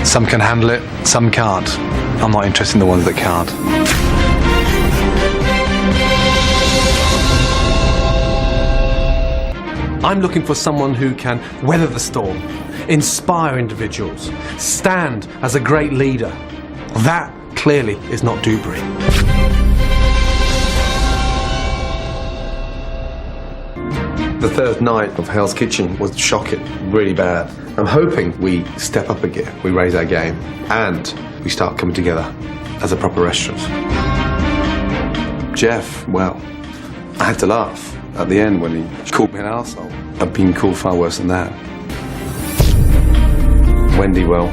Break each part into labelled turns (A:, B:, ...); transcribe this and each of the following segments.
A: Some can handle it, some can't. I'm not interested in the ones that can't.
B: I'm looking for someone who can weather the storm, inspire individuals, stand as a great leader. That clearly is not Dewberry.
C: The third night of Hell's Kitchen was shocking, really bad. I'm hoping we step up again, we raise our game, and we start coming together as a proper restaurant. Jeff, well, I had to laugh at the end when he called me an arsehole. I've been called far worse than that. Wendy, well,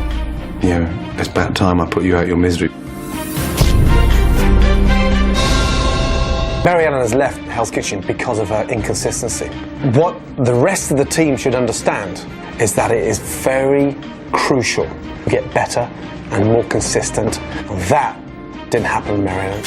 C: you know, it's about time I put you out of your misery.
B: Mary Ellen has left Hell's Kitchen because of her inconsistency. What the rest of the team should understand is that it is very crucial to get better and more consistent. And that didn't happen with Mary Ellen.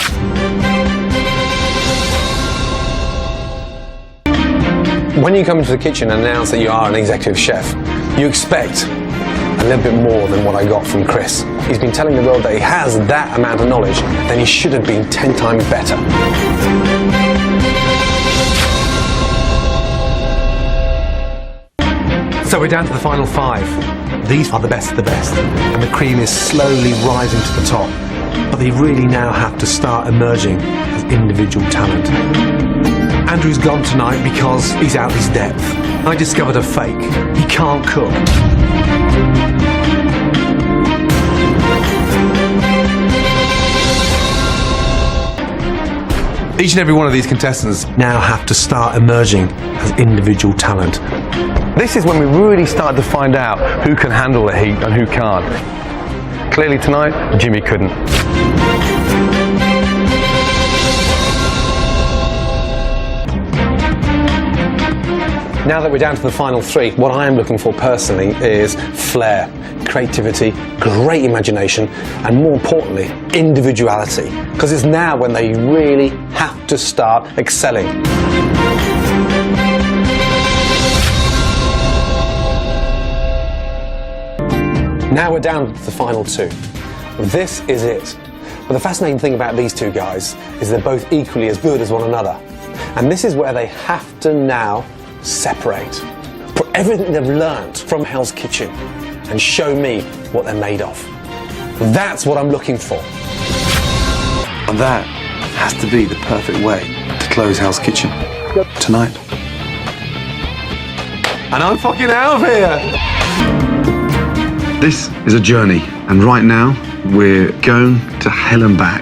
B: When you come into the kitchen and announce that you are an executive chef, you expect a little bit more than what I got from Chris. He's been telling the world that he has that amount of knowledge, then he should have been 10 times better. So we're down to the final 5. These are the best of the best, and the cream is slowly rising to the top. But they really now have to start emerging as individual talent. Andrew's gone tonight because he's out his depth. I discovered a fake. He can't cook. Each and every one of these contestants now have to start emerging as individual talent.
C: This is when we really start to find out who can handle the heat and who can't. Clearly tonight, Jimmy couldn't.
B: Now that we're down to the final 3, what I am looking for personally is flair, creativity, great imagination, and more importantly, individuality. Because it's now when they really have to start excelling. Now we're down to the final 2. This is it. But the fascinating thing about these 2 guys is they're both equally as good as one another. And this is where they have to now separate. Put everything they've learned from Hell's Kitchen and show me what they're made of. That's what I'm looking for.
C: And that has to be the perfect way to close Hell's Kitchen tonight. And I'm fucking out of here! This is a journey, and right now we're going to hell and back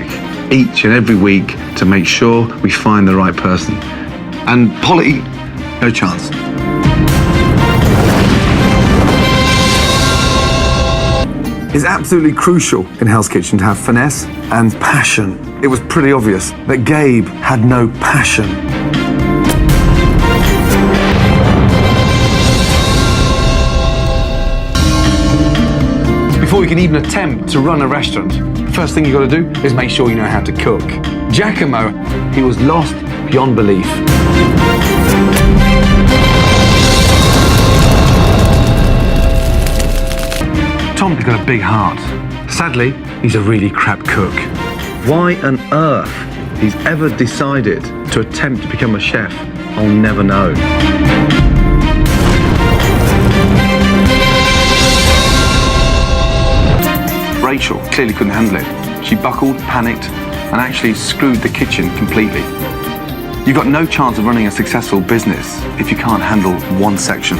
C: each and every week to make sure we find the right person. And Polly, no chance. It's absolutely crucial in Hell's Kitchen to have finesse and passion. It was pretty obvious that Gabe had no passion. Before you can even attempt to run a restaurant, the first thing you got to do is make sure you know how to cook. Giacomo, he was lost beyond belief. Tom's got a big heart. Sadly, he's a really crap cook. Why on earth he's ever decided to attempt to become a chef, I'll never know. Rachel clearly couldn't handle it. She buckled, panicked, and actually screwed the kitchen completely. You've got no chance of running a successful business if you can't handle one section.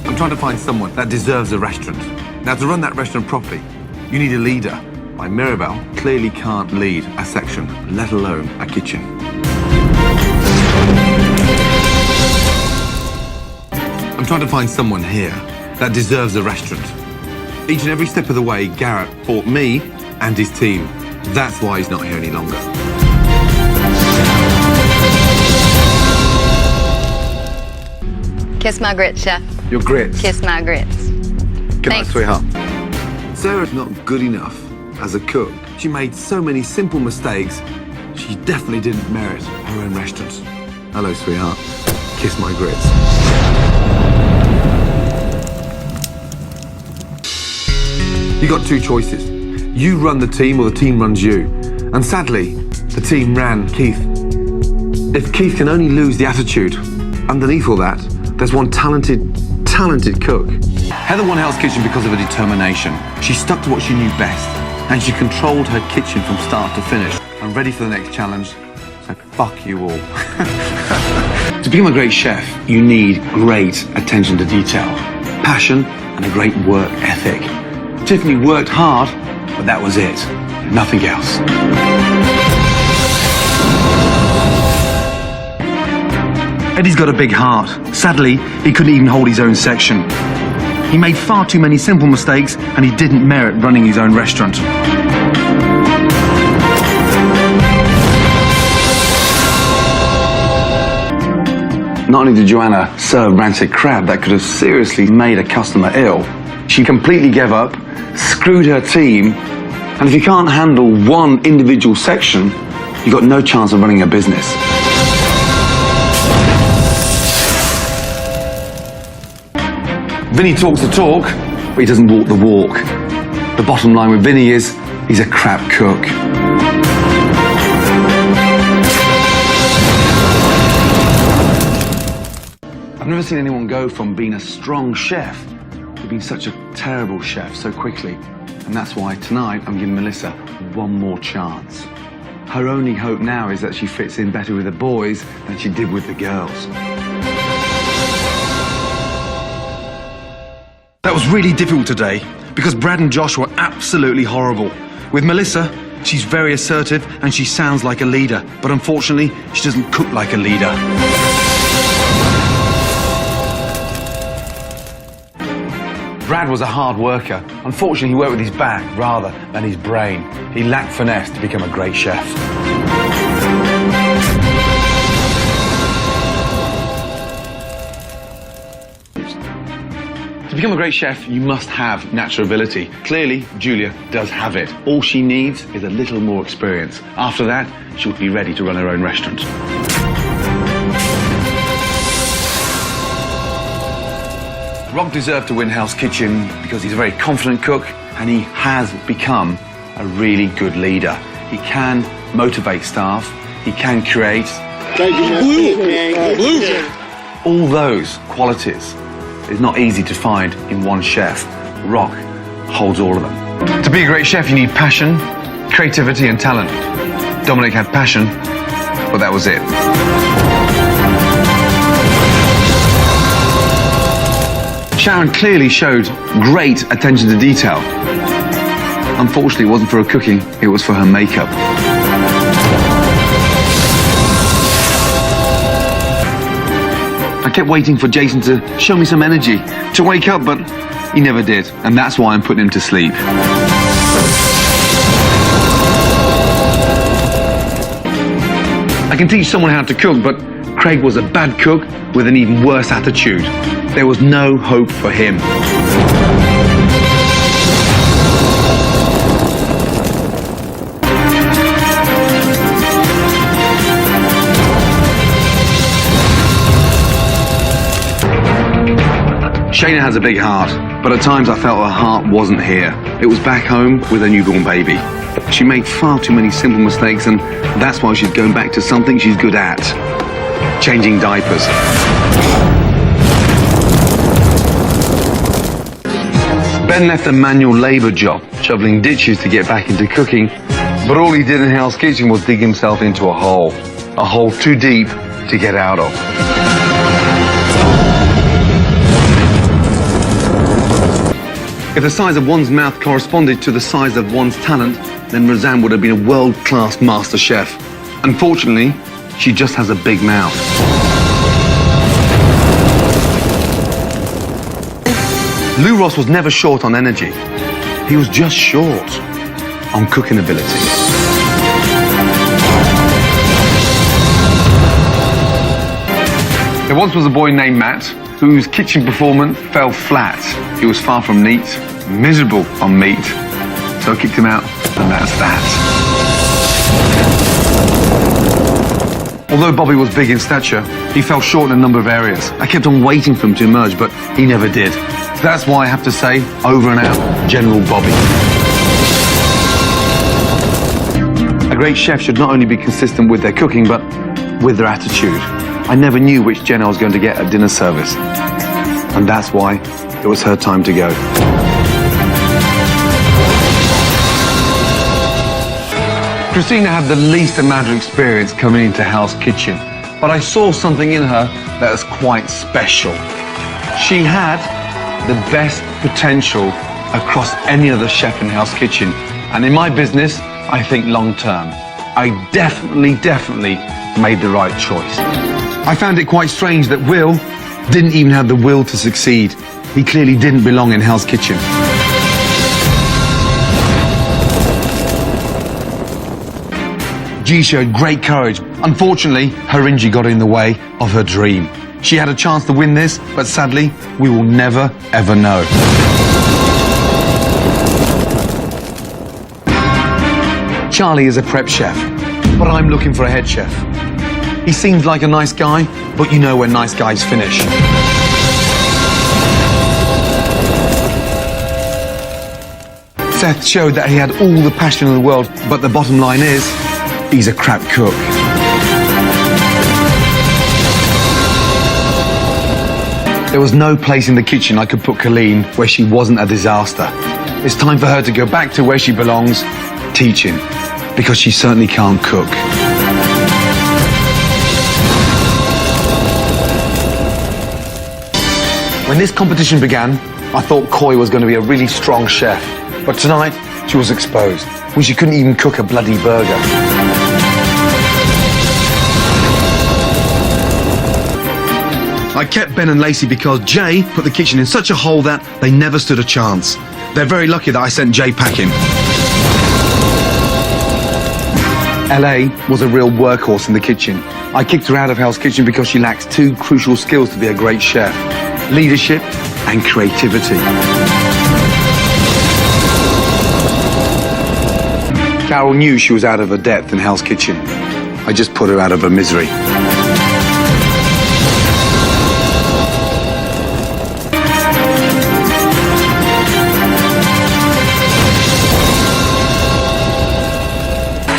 C: I'm trying to find someone that deserves a restaurant. Now, to run that restaurant properly, you need a leader. Like Maribel clearly can't lead a section, let alone a kitchen. I'm trying to find someone here that deserves a restaurant. Each and every step of the way, Garrett fought me and his team. That's why he's not here any longer.
D: Kiss my grits, chef.
C: Your grits.
D: Kiss my grits.
C: Good night, sweetheart. Sarah's not good enough as a cook. She made so many simple mistakes. She definitely didn't merit her own restaurant. Hello, sweetheart. Kiss my grits. You got two choices. You run the team or the team runs you. And sadly, the team ran Keith. If Keith can only lose the attitude, underneath all that, there's one talented cook. Heather won Hell's Kitchen because of her determination. She stuck to what she knew best, and she controlled her kitchen from start to finish. I'm ready for the next challenge, so fuck you all. To become a great chef, you need great attention to detail, passion, and a great work ethic. Tiffany worked hard, but that was it. Nothing else. Eddie's got a big heart. Sadly, he couldn't even hold his own section. He made far too many simple mistakes, and he didn't merit running his own restaurant. Not only did Joanna serve rancid crab that could have seriously made a customer ill, she completely gave up, screwed her team, and if you can't handle one individual section, you've got no chance of running a business. Vinnie talks the talk, but he doesn't walk the walk. The bottom line with Vinnie is, he's a crap cook. I've never seen anyone go from being a strong chef to being such a terrible chef so quickly. And that's why tonight I'm giving Melissa one more chance. Her only hope now is that she fits in better with the boys than she did with the girls. That was really difficult today because Brad and Josh were absolutely horrible. With Melissa, she's very assertive and she sounds like a leader, but unfortunately, she doesn't cook like a leader. Brad was a hard worker. Unfortunately, he worked with his back rather than his brain. He lacked finesse to become a great chef. To become a great chef, you must have natural ability. Clearly, Julia does have it. All she needs is a little more experience. After that, she'll be ready to run her own restaurant. Rock deserved to win Hell's Kitchen because he's a very confident cook and he has become a really good leader. He can motivate staff, he can create. All those qualities is not easy to find in one chef. Rock holds all of them. To be a great chef, you need passion, creativity and talent. Dominic had passion, but that was it. Sharon clearly showed great attention to detail. Unfortunately, it wasn't for her cooking, it was for her makeup. I kept waiting for Jason to show me some energy, to wake up, but he never did, and that's why I'm putting him to sleep. I can teach someone how to cook, but Craig was a bad cook with an even worse attitude. There was no hope for him. Shayna has a big heart, but at times I felt her heart wasn't here. It was back home with a newborn baby. She made far too many simple mistakes, and that's why she's going back to something she's good at. Changing diapers. Ben left a manual labour job, shoveling ditches to get back into cooking, but all he did in Hell's Kitchen was dig himself into a hole too deep to get out of. If the size of one's mouth corresponded to the size of one's talent, then Rosann would have been a world-class master chef. Unfortunately, she just has a big mouth. Louross was never short on energy. He was just short on cooking ability. There once was a boy named Matt whose kitchen performance fell flat. He was far from neat, miserable on meat, so I kicked him out, and that's that. Although Bobby was big in stature, he fell short in a number of areas. I kept on waiting for him to emerge, but he never did. So that's why I have to say, over and out, General Bobby. A great chef should not only be consistent with their cooking, but with their attitude. I never knew which Jen I was going to get at dinner service. And that's why it was her time to go. Christina had the least amount of experience coming into Hell's Kitchen, but I saw something in her that was quite special. She had the best potential across any other chef in Hell's Kitchen. And in my business, I think long term, I definitely made the right choice. I found it quite strange that Will didn't even have the will to succeed. He clearly didn't belong in Hell's Kitchen. G showed great courage. Unfortunately, her injury got in the way of her dream. She had a chance to win this, but sadly, we will never, ever know. Charlie is a prep chef, but I'm looking for a head chef. He seems like a nice guy, but you know when nice guys finish. Seth showed that he had all the passion in the world, but the bottom line is, he's a crap cook. There was no place in the kitchen I could put Colleen where she wasn't a disaster. It's time for her to go back to where she belongs, teaching, because she certainly can't cook. When this competition began, I thought Coy was going to be a really strong chef, but tonight she was exposed when she couldn't even cook a bloody burger. I kept Ben and Lacey because Jay put the kitchen in such a hole that they never stood a chance. They're very lucky that I sent Jay packing. LA was a real workhorse in the kitchen. I kicked her out of Hell's Kitchen because she lacks two crucial skills to be a great chef: leadership and creativity. Carol knew she was out of her depth in Hell's Kitchen. I just put her out of her misery.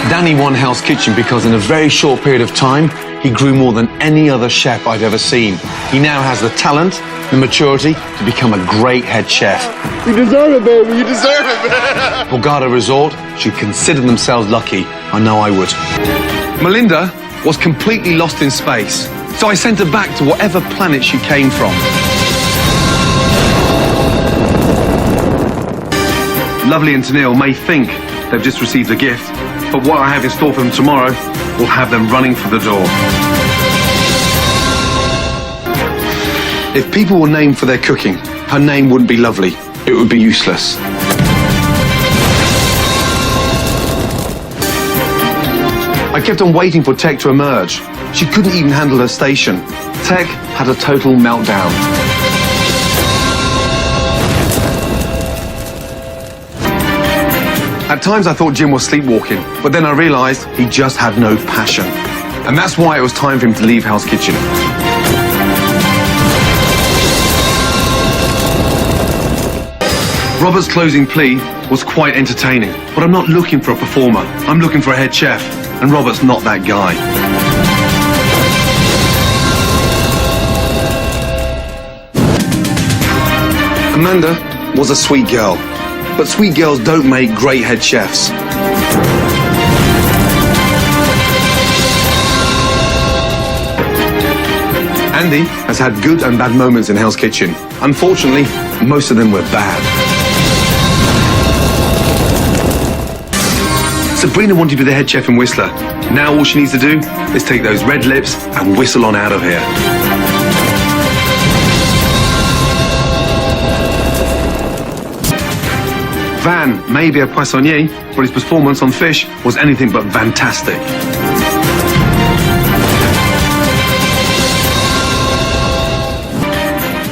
C: Danny won Hell's Kitchen because in a very short period of time, he grew more than any other chef I've ever seen. He now has the talent, the maturity to become a great head chef.
D: You deserve it, baby. You deserve it, man.
C: Borgata Resort should consider themselves lucky. I know I would. Melinda was completely lost in space, so I sent her back to whatever planet she came from. Lovely and Tennille may think they've just received a gift, but what I have in store for them tomorrow will have them running for the door. If people were named for their cooking, her name wouldn't be lovely. It would be useless. I kept on waiting for Tech to emerge. She couldn't even handle her station. Tech had a total meltdown. At times I thought Jim was sleepwalking, but then I realized he just had no passion. And that's why it was time for him to leave Hell's Kitchen. Robert's closing plea was quite entertaining, but I'm not looking for a performer. I'm looking for a head chef, and Robert's not that guy. Amanda was a sweet girl, but sweet girls don't make great head chefs. Andy has had good and bad moments in Hell's Kitchen. Unfortunately, most of them were bad. Sabrina wanted to be the head chef in Whistler. Now all she needs to do is take those red lips and whistle on out of here. Van may be a poissonnier, but his performance on fish was anything but fantastic.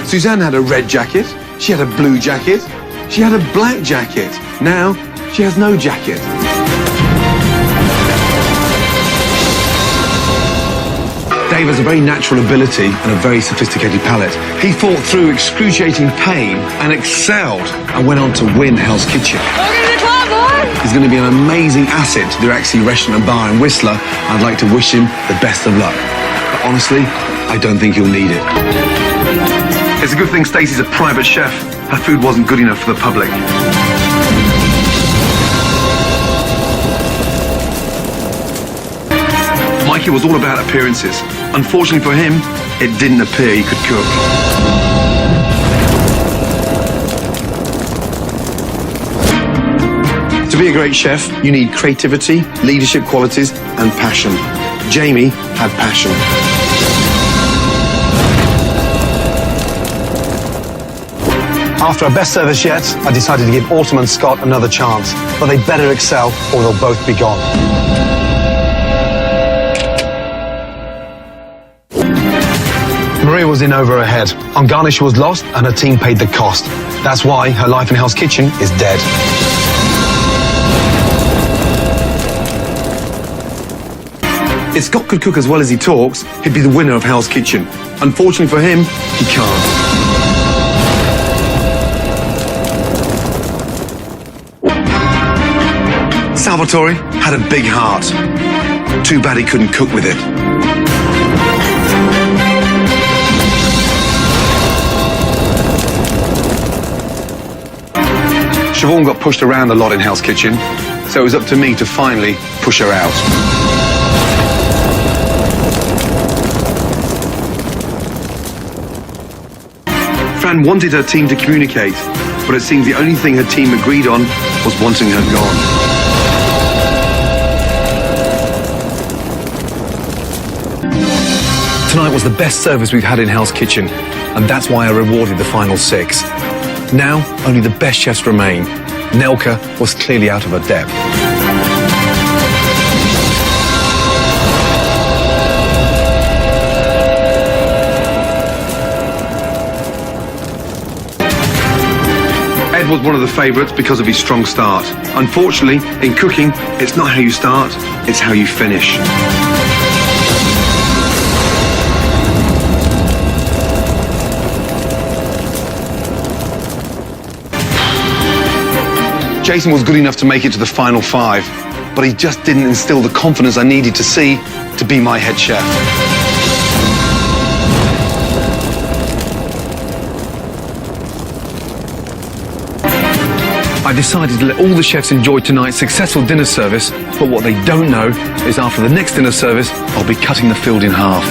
C: Suzanne had a red jacket, she had a blue jacket, she had a black jacket. Now, she has no jacket. Dave has a very natural ability and a very sophisticated palate. He fought through excruciating pain and excelled and went on to win Hell's Kitchen.
E: Welcome to the club, boys!
C: He's going to be an amazing asset to the Axie Restaurant and Bar in Whistler. I'd like to wish him the best of luck. But honestly, I don't think he'll need it. It's a good thing Stacey's a private chef. Her food wasn't good enough for the public. Mikey was all about appearances. Unfortunately for him, it didn't appear he could cook. To be a great chef, you need creativity, leadership qualities, and passion. Jamie had passion.
B: After our best service yet, I decided to give Autumn and Scott another chance, but they better excel or they'll both be gone. Maria was in over her head. On garnish she was lost and her team paid the cost. That's why her life in Hell's Kitchen is dead.
C: If Scott could cook as well as he talks, he'd be the winner of Hell's Kitchen. Unfortunately for him, he can't. Salvatore had a big heart. Too bad he couldn't cook with it. Siobhan got pushed around a lot in Hell's Kitchen, so it was up to me to finally push her out. Fran wanted her team to communicate, but it seems the only thing her team agreed on was wanting her gone. Tonight was the best service we've had in Hell's Kitchen, and that's why I rewarded the final 6. Now, only the best chefs remain. Nelka was clearly out of her depth. Ed was one of the favourites because of his strong start. Unfortunately, in cooking, it's not how you start, it's how you finish. Jason was good enough to make it to the final 5, but he just didn't instill the confidence I needed to see to be my head chef. I decided to let all the chefs enjoy tonight's successful dinner service, but what they don't know is after the next dinner service, I'll be cutting the field in half.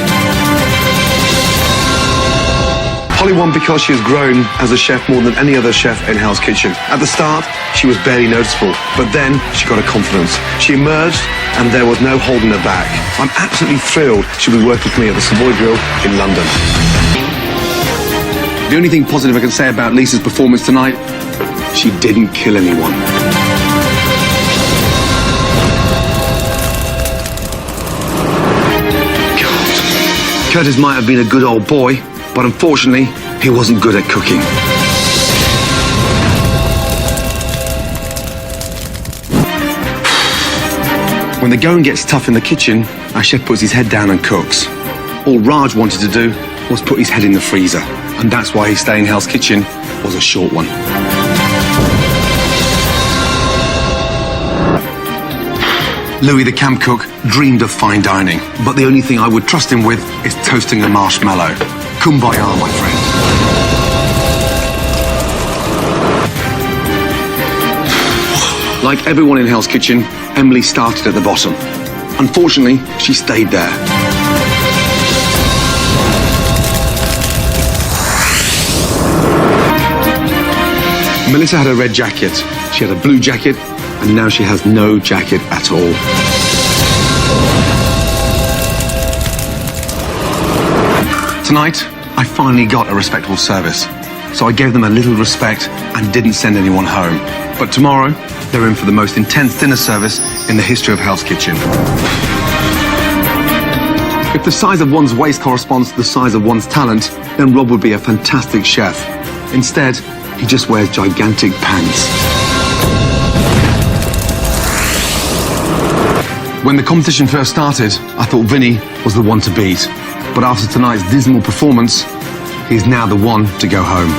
C: Holly won because she has grown as a chef more than any other chef in Hell's Kitchen. At the start, she was barely noticeable, but then she got a confidence. She emerged, and there was no holding her back. I'm absolutely thrilled she'll be working with me at the Savoy Grill in London. The only thing positive I can say about Lisa's performance tonight, she didn't kill anyone. God. Curtis might have been a good old boy, but unfortunately, he wasn't good at cooking. When the going gets tough in the kitchen, our chef puts his head down and cooks. All Raj wanted to do was put his head in the freezer, and that's why his stay in Hell's Kitchen was a short one. Louie, the camp cook, dreamed of fine dining, but the only thing I would trust him with is toasting a marshmallow. Kumbaya, my friend. Like everyone in Hell's Kitchen, Emily started at the bottom. Unfortunately, she stayed there. Melissa had a red jacket, she had a blue jacket, and now she has no jacket at all. Tonight, I finally got a respectable service, so I gave them a little respect and didn't send anyone home. But tomorrow, they're in for the most intense dinner service in the history of Hell's Kitchen. If the size of one's waist corresponds to the size of one's talent, then Rob would be a fantastic chef. Instead, he just wears gigantic pants. When the competition first started, I thought Vinnie was the one to beat. But after tonight's dismal performance, he's now the one to go home.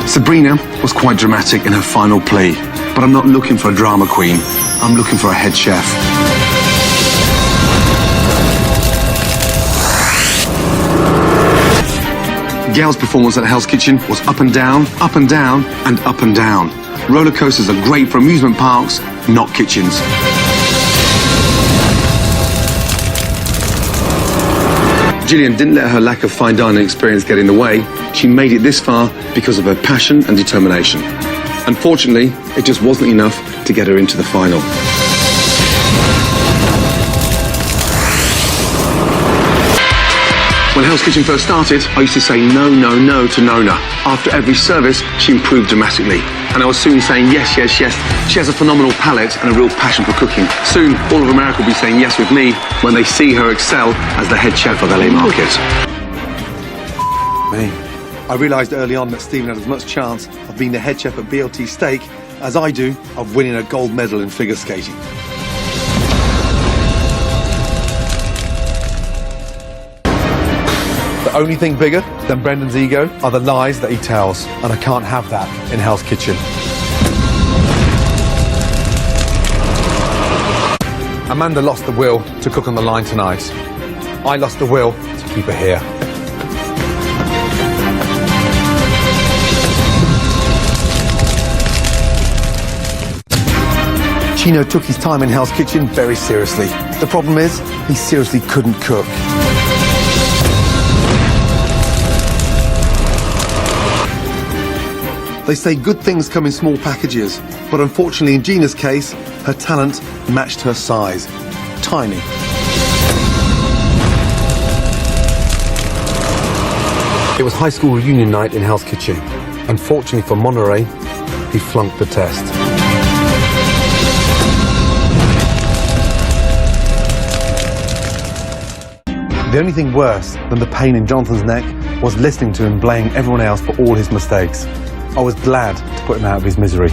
C: Sabrina was quite dramatic in her final plea, but I'm not looking for a drama queen. I'm looking for a head chef. Gail's performance at Hell's Kitchen was up and down, up and down, and up and down. Roller coasters are great for amusement parks, not kitchens. Gillian didn't let her lack of fine dining experience get in the way. She made it this far because of her passion and determination. Unfortunately, it just wasn't enough to get her into the final. When Hell's Kitchen first started, I used to say no, no, no to Nona. After every service, she improved dramatically. And I was soon saying yes, yes, yes. She has a phenomenal palate and a real passion for cooking. Soon, all of America will be saying yes with me when they see her excel as the head chef of LA Market.
F: Me. I realised early on that Stephen had as much chance of being the head chef at BLT Steak as I do of winning a gold medal in figure skating. The only thing bigger than Brendan's ego are the lies that he tells, and I can't have that in Hell's Kitchen. Amanda lost the will to cook on the line tonight. I lost the will to keep her here. Chino took his time in Hell's Kitchen very seriously. The problem is, he seriously couldn't cook. They say good things come in small packages, but unfortunately in Gina's case, her talent matched her size. Tiny. It was high school reunion night in Hell's Kitchen. Unfortunately for Monterey, he flunked the test. The only thing worse than the pain in Jonathan's neck was listening to him blame everyone else for all his mistakes. I was glad to put him out of his misery.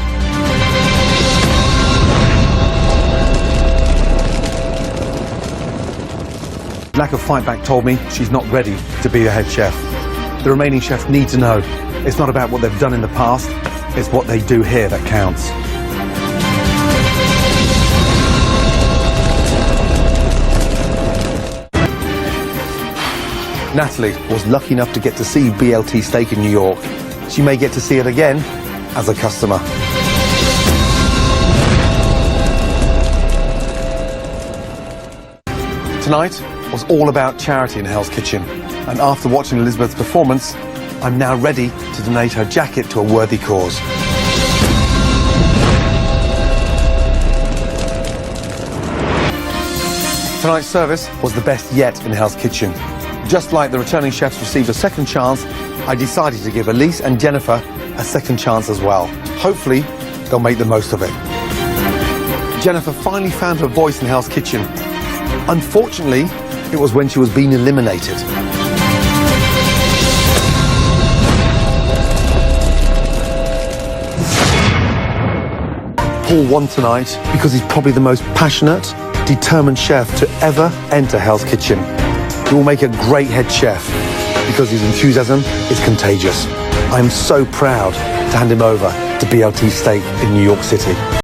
F: Lack of fight back told me she's not ready to be the head chef. The remaining chefs need to know it's not about what they've done in the past, it's what they do here that counts. Natalie was lucky enough to get to see BLT Steak in New York. She may get to see it again as a customer. Tonight was all about charity in Hell's Kitchen, and after watching Elizabeth's performance, I'm now ready to donate her jacket to a worthy cause. Tonight's service was the best yet in Hell's Kitchen. Just like the returning chefs received a second chance, I decided to give Elise and Jennifer a second chance as well. Hopefully, they'll make the most of it. Jennifer finally found her voice in Hell's Kitchen. Unfortunately, it was when she was being eliminated. Paul won tonight because he's probably the most passionate, determined chef to ever enter Hell's Kitchen. He will make a great head chef because his enthusiasm is contagious. I'm so proud to hand him over to BLT Steak in New York City.